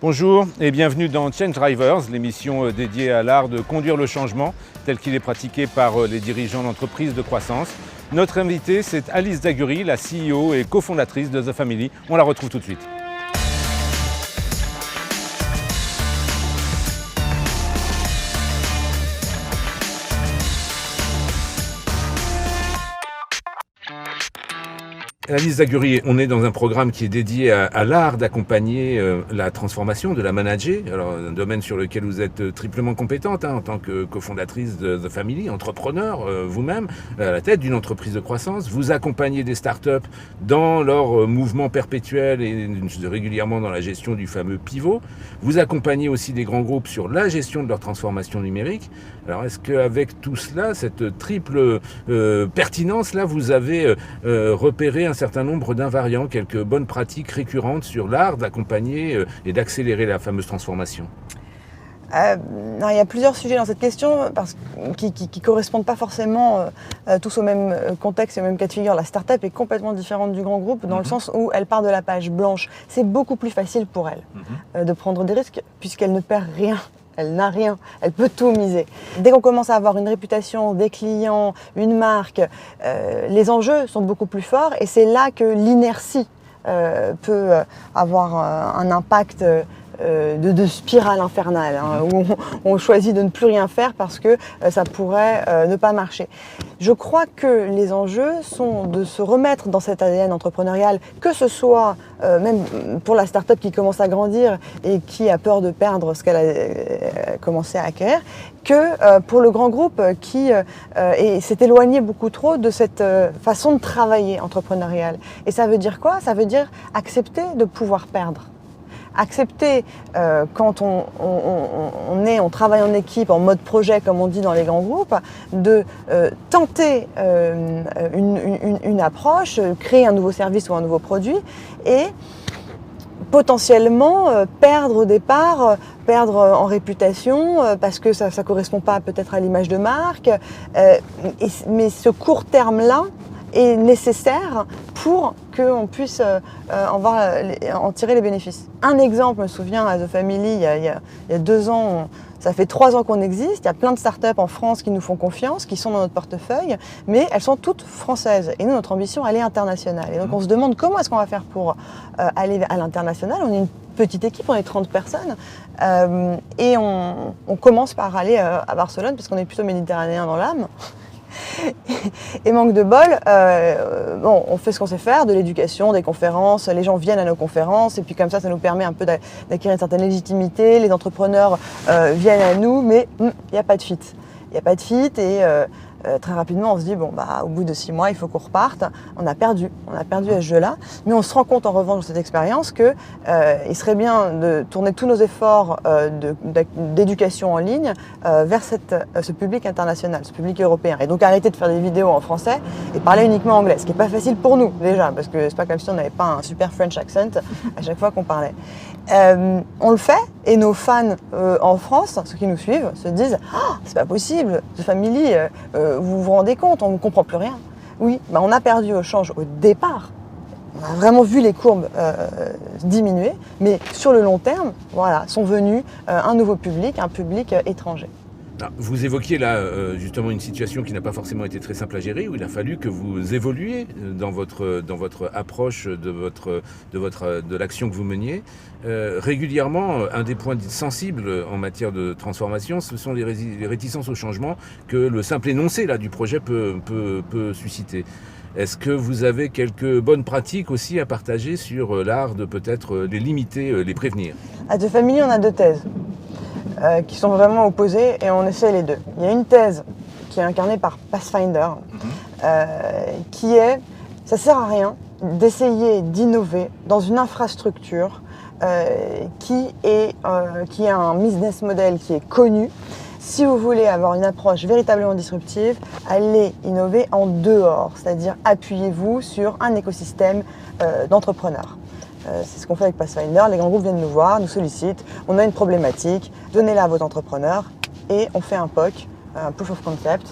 Bonjour et bienvenue dans Change Drivers, l'émission dédiée à l'art de conduire le changement tel qu'il est pratiqué par les dirigeants d'entreprises de croissance. Notre invitée, c'est Alice Daguerre, la CEO et cofondatrice de The Family. On la retrouve tout de suite. Alice Daguerre, on est dans un programme qui est dédié à l'art d'accompagner la transformation, de la manager. Alors, un domaine sur lequel vous êtes triplement compétente en tant que cofondatrice de The Family, entrepreneur vous-même, à la tête d'une entreprise de croissance. Vous accompagnez des startups dans leur mouvement perpétuel et régulièrement dans la gestion du fameux pivot. Vous accompagnez aussi des grands groupes sur la gestion de leur transformation numérique. Alors, est-ce qu'avec tout cela, cette triple pertinence-là, vous avez repéré un certain nombre d'invariants, quelques bonnes pratiques récurrentes sur l'art d'accompagner et d'accélérer la fameuse transformation? Non, il y a plusieurs sujets dans cette question qui ne correspondent pas forcément tous au même contexte et au même cas de figure. La start-up est complètement différente du grand groupe dans le sens où elle part de la page blanche. C'est beaucoup plus facile pour elle de prendre des risques puisqu'elle ne perd rien. Elle n'a rien, elle peut tout miser. Dès qu'on commence à avoir une réputation, des clients, une marque, les enjeux sont beaucoup plus forts et c'est là que l'inertie peut avoir un impact de spirale infernale, où on choisit de ne plus rien faire parce que ça pourrait ne pas marcher. Je crois que les enjeux sont de se remettre dans cet ADN entrepreneurial, que ce soit même pour la start-up qui commence à grandir et qui a peur de perdre ce qu'elle a commencé à acquérir, que pour le grand groupe qui s'est éloigné beaucoup trop de cette façon de travailler entrepreneuriale. Et ça veut dire quoi? Ça veut dire accepter de pouvoir perdre. Accepter quand on travaille en équipe, en mode projet comme on dit dans les grands groupes, de tenter une approche, créer un nouveau service ou un nouveau produit et potentiellement perdre au départ, perdre en réputation parce que ça ne correspond pas peut-être à l'image de marque, mais ce court terme-là est nécessaire pour qu'on puisse en tirer les bénéfices. Un exemple, je me souviens à The Family, il y a 2 ans, ça fait 3 ans qu'on existe, il y a plein de startups en France qui nous font confiance, qui sont dans notre portefeuille, mais elles sont toutes françaises. Et nous, notre ambition, elle est internationale. Et donc on se demande comment est-ce qu'on va faire pour aller à l'international. On est une petite équipe, on est 30 personnes, et on commence par aller à Barcelone, parce qu'on est plutôt méditerranéen dans l'âme. Et manque de bol, on fait ce qu'on sait faire, de l'éducation, des conférences, les gens viennent à nos conférences et puis comme ça nous permet un peu d'acquérir une certaine légitimité, les entrepreneurs viennent à nous, mais il n'y a pas de fit. Il n'y a pas de fit et très rapidement on se dit au bout de 6 mois il faut qu'on reparte. On a perdu à ce jeu-là, mais on se rend compte en revanche de cette expérience que il serait bien de tourner tous nos efforts d'éducation en ligne vers ce public international, ce public européen. Et donc arrêter de faire des vidéos en français et parler uniquement anglais, ce qui n'est pas facile pour nous déjà, parce que c'est pas comme si on n'avait pas un super French accent à chaque fois qu'on parlait. On le fait et nos fans en France, ceux qui nous suivent, se disent c'est pas possible, The Family, vous vous rendez compte, on ne comprend plus rien. Oui, on a perdu au change au départ. On a vraiment vu les courbes diminuer, mais sur le long terme, sont venus un nouveau public, un public étranger. Vous évoquiez là justement une situation qui n'a pas forcément été très simple à gérer, où il a fallu que vous évoluiez dans votre approche de l'action que vous meniez. Régulièrement, un des points sensibles en matière de transformation, ce sont les réticences au changement que le simple énoncé là, du projet peut susciter. Est-ce que vous avez quelques bonnes pratiques aussi à partager sur l'art de peut-être les limiter, les prévenir? À The Family, on a 2 thèses. Qui sont vraiment opposés et on essaie les deux. Il y a une thèse qui est incarnée par Pathfinder qui est ça sert à rien d'essayer d'innover dans une infrastructure qui a un business model qui est connu. Si vous voulez avoir une approche véritablement disruptive, allez innover en dehors, c'est-à-dire appuyez-vous sur un écosystème d'entrepreneurs. C'est ce qu'on fait avec Pathfinder, les grands groupes viennent nous voir, nous sollicitent, on a une problématique, donnez-la à vos entrepreneurs et on fait un POC, un Proof of Concept.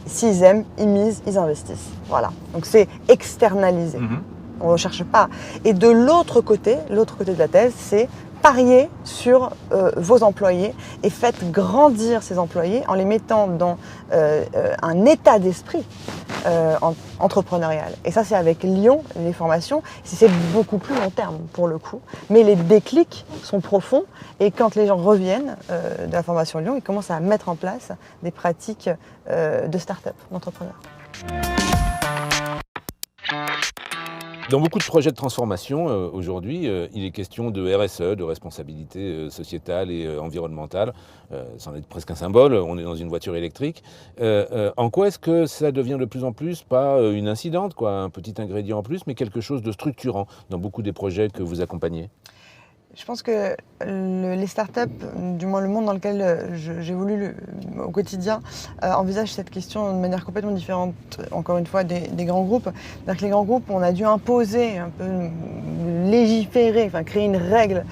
S'ils aiment, ils misent, ils investissent. Voilà, donc c'est externalisé. On ne recherche pas. Et de l'autre côté de la thèse, c'est pariez sur vos employés et faites grandir ces employés en les mettant dans un état d'esprit entrepreneurial. Et ça, c'est avec Lyon, les formations, c'est beaucoup plus long terme pour le coup. Mais les déclics sont profonds et quand les gens reviennent de la formation Lyon, ils commencent à mettre en place des pratiques de start-up, d'entrepreneurs. Dans beaucoup de projets de transformation, aujourd'hui, il est question de RSE, de responsabilité sociétale et environnementale. C'en est presque un symbole, on est dans une voiture électrique. En quoi est-ce que ça devient de plus en plus, pas une incidente, quoi, un petit ingrédient en plus, mais quelque chose de structurant dans beaucoup des projets que vous accompagnez ? Je pense que les startups, du moins le monde dans lequel j'évolue au quotidien, envisagent cette question de manière complètement différente, encore une fois, des grands groupes. C'est-à-dire que les grands groupes, on a dû imposer, un peu légiférer, enfin créer une règle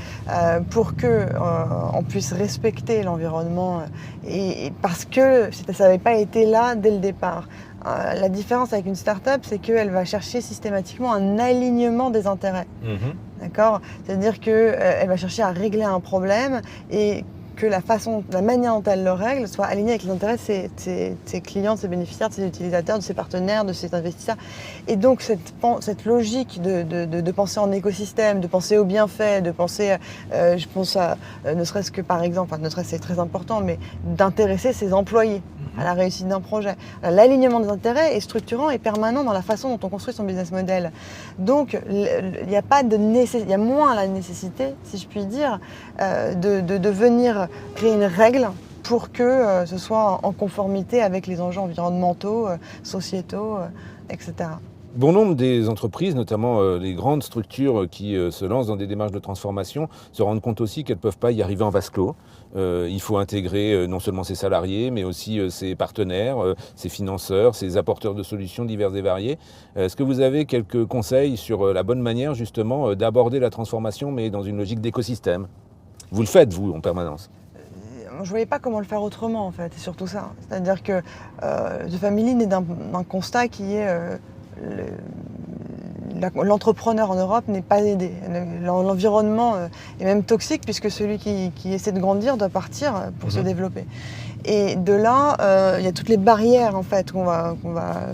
pour qu'on puisse respecter l'environnement, et parce que ça n'avait pas été là dès le départ. La différence avec une start-up, c'est qu'elle va chercher systématiquement un alignement des intérêts. D'accord ? C'est-à-dire qu'elle va chercher à régler un problème et que la manière dont elle le règle soit alignée avec les intérêts de ses clients, de ses bénéficiaires, de ses utilisateurs, de ses partenaires, de ses investisseurs. Et donc cette logique de penser en écosystème, de penser au bienfait, de penser, je pense à, ne serait-ce que par exemple, enfin, ne serait-ce c'est très important, mais d'intéresser ses employés à la réussite d'un projet. L'alignement des intérêts est structurant et permanent dans la façon dont on construit son business model. Donc il y a moins la nécessité, si je puis dire, de venir créer une règle pour que ce soit en conformité avec les enjeux environnementaux, sociétaux, etc. Bon nombre des entreprises, notamment les grandes structures qui se lancent dans des démarches de transformation, se rendent compte aussi qu'elles ne peuvent pas y arriver en vase clos. Il faut intégrer non seulement ses salariés, mais aussi ses partenaires, ses financeurs, ses apporteurs de solutions divers et variés. Est-ce que vous avez quelques conseils sur la bonne manière justement d'aborder la transformation, mais dans une logique d'écosystème ? Vous le faites, vous, en permanence ? Je ne voyais pas comment le faire autrement, en fait, et surtout ça. C'est-à-dire que The Family naît d'un constat qui est l'entrepreneur en Europe n'est pas aidé. L'environnement est même toxique puisque celui qui essaie de grandir doit partir pour se développer. Et de là, il y a toutes les barrières en fait qu'on va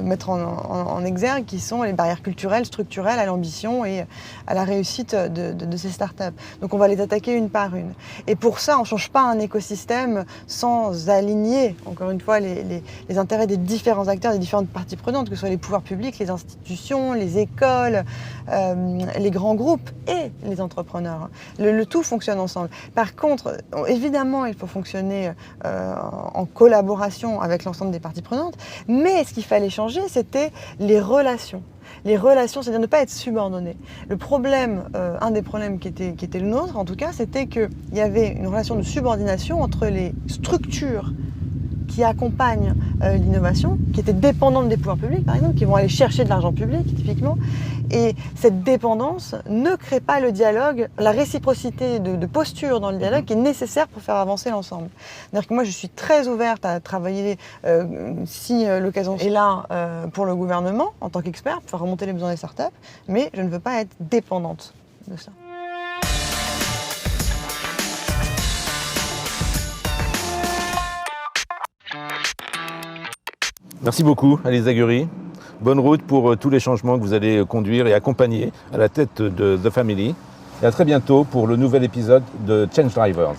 mettre en exergue, qui sont les barrières culturelles, structurelles à l'ambition et à la réussite de ces startups. Donc on va les attaquer une par une. Et pour ça, on ne change pas un écosystème sans aligner, encore une fois, les intérêts des différents acteurs, des différentes parties prenantes, que ce soit les pouvoirs publics, les institutions, les écoles, les grands groupes et les entrepreneurs. Le tout fonctionne ensemble. Par contre, évidemment, il faut fonctionner en collaboration avec l'ensemble des parties prenantes, mais ce qu'il fallait changer, c'était les relations. Les relations, c'est-à-dire ne pas être subordonné. Le problème, un des problèmes qui était le nôtre, en tout cas, c'était qu'il y avait une relation de subordination entre les structures qui accompagnent l'innovation, qui étaient dépendantes des pouvoirs publics, par exemple, qui vont aller chercher de l'argent public, typiquement. Et cette dépendance ne crée pas le dialogue, la réciprocité de posture dans le dialogue qui est nécessaire pour faire avancer l'ensemble. C'est-à-dire que moi, je suis très ouverte à travailler, si l'occasion est là, pour le gouvernement, en tant qu'expert, pour faire remonter les besoins des startups, mais je ne veux pas être dépendante de ça. Merci beaucoup, Alice Zagury. Bonne route pour tous les changements que vous allez conduire et accompagner à la tête de The Family. Et à très bientôt pour le nouvel épisode de Change Drivers.